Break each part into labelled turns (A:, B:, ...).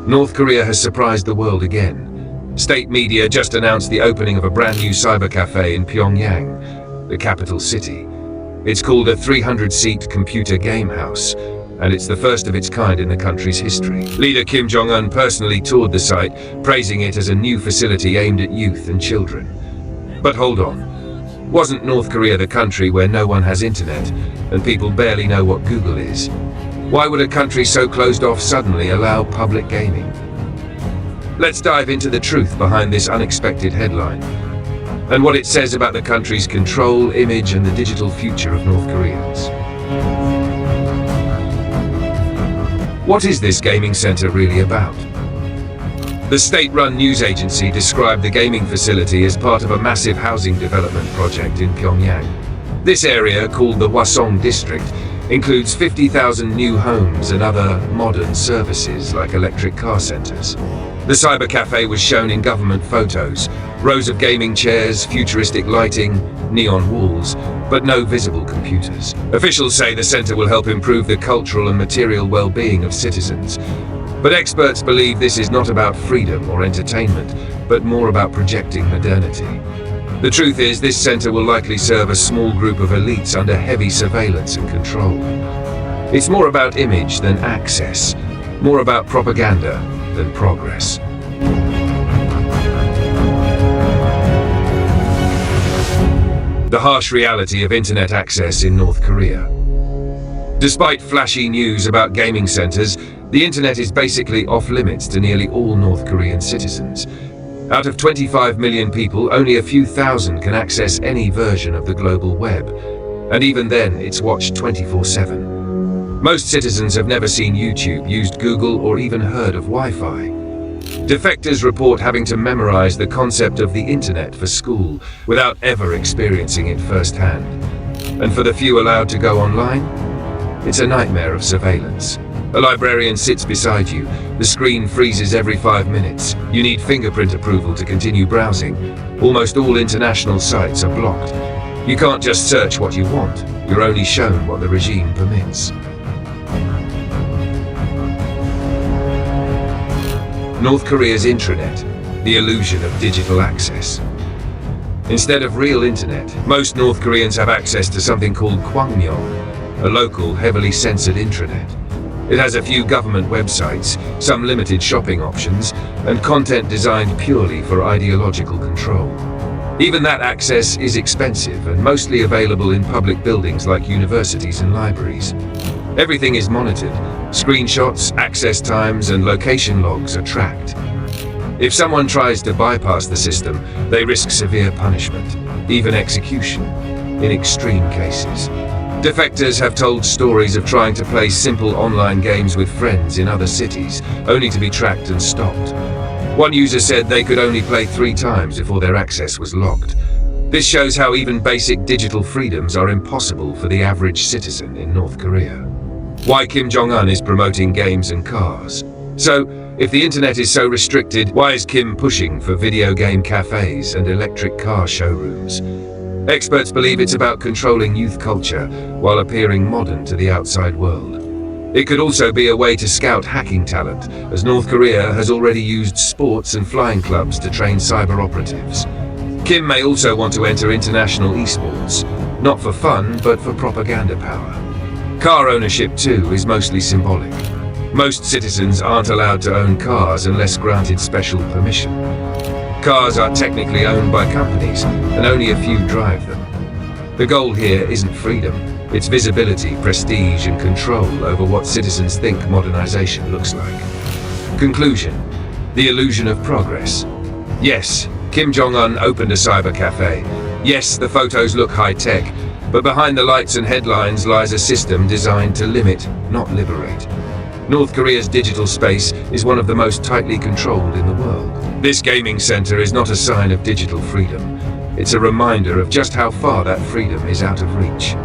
A: North Korea has surprised the world again. State media just announced the opening of a brand new cyber cafe in Pyongyang, the capital city. It's called a 300-seat computer game house, and it's the first of its kind in the country's history. Leader Kim Jong Un personally toured the site, praising it as a new facility aimed at youth and children. But hold on. Wasn't North Korea the country where no one has internet, and people barely know what Google is? Why would a country so closed off suddenly allow public gaming? Let's dive into the truth behind this unexpected headline, and what it says about the country's control, image, and the digital future of North Koreans. What is this gaming center really about? The state-run news agency described the gaming facility as part of a massive housing development project in Pyongyang. This area, called the Hwasong district, includes 50,000 new homes and other modern services like electric car centers. The cyber cafe was shown in government photos, rows of gaming chairs, futuristic lighting, neon walls, but no visible computers. Officials say the center will help improve the cultural and material well-being of citizens. But experts believe this is not about freedom or entertainment, but more about projecting modernity. The truth is, this center will likely serve a small group of elites under heavy surveillance and control. It's more about image than access, more about propaganda than progress. The harsh reality of internet access in North Korea. Despite flashy news about gaming centers, the internet is basically off-limits to nearly all North Korean citizens. Out of 25 million people, only a few thousand can access any version of the global web, and even then, it's watched 24/7. Most citizens have never seen YouTube, used Google, or even heard of Wi-Fi. Defectors report having to memorize the concept of the internet for school without ever experiencing it firsthand. And for the few allowed to go online, it's a nightmare of surveillance. A librarian sits beside you. The screen freezes every 5 minutes. You need fingerprint approval to continue browsing. Almost all international sites are blocked. You can't just search what you want. You're only shown what the regime permits. North Korea's intranet, the illusion of digital access. Instead of real internet, most North Koreans have access to something called Kwangmyong, a local, heavily censored intranet. It has a few government websites, some limited shopping options, and content designed purely for ideological control. Even that access is expensive and mostly available in public buildings like universities and libraries. Everything is monitored. Screenshots, access times, and location logs are tracked. If someone tries to bypass the system, they risk severe punishment, even execution, in extreme cases. Defectors have told stories of trying to play simple online games with friends in other cities, only to be tracked and stopped. One user said they could only play 3 times before their access was locked. This shows how even basic digital freedoms are impossible for the average citizen in North Korea. Why Kim Jong Un is promoting games and cars. So, if the internet is so restricted, why is Kim pushing for video game cafes and electric car showrooms? Experts believe it's about controlling youth culture while appearing modern to the outside world. It could also be a way to scout hacking talent, as North Korea has already used sports and flying clubs to train cyber operatives. Kim may also want to enter international esports, not for fun, but for propaganda power. Car ownership, too, is mostly symbolic. Most citizens aren't allowed to own cars unless granted special permission. Cars are technically owned by companies, and only a few drive them. The goal here isn't freedom, it's visibility, prestige, and control over what citizens think modernization looks like. Conclusion: the illusion of progress. Yes, Kim Jong Un opened a cyber cafe. Yes, the photos look high-tech, but behind the lights and headlines lies a system designed to limit, not liberate. North Korea's digital space is one of the most tightly controlled in the world. This gaming center is not a sign of digital freedom. It's a reminder of just how far that freedom is out of reach.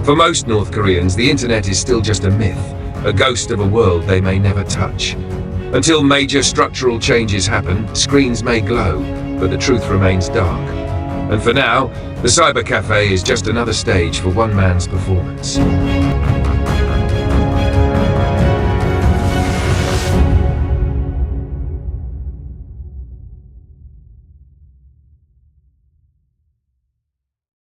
A: For most North Koreans, the internet is still just a myth, a ghost of a world they may never touch. Until major structural changes happen, screens may glow, but the truth remains dark. And for now, the cyber cafe is just another stage for one man's performance.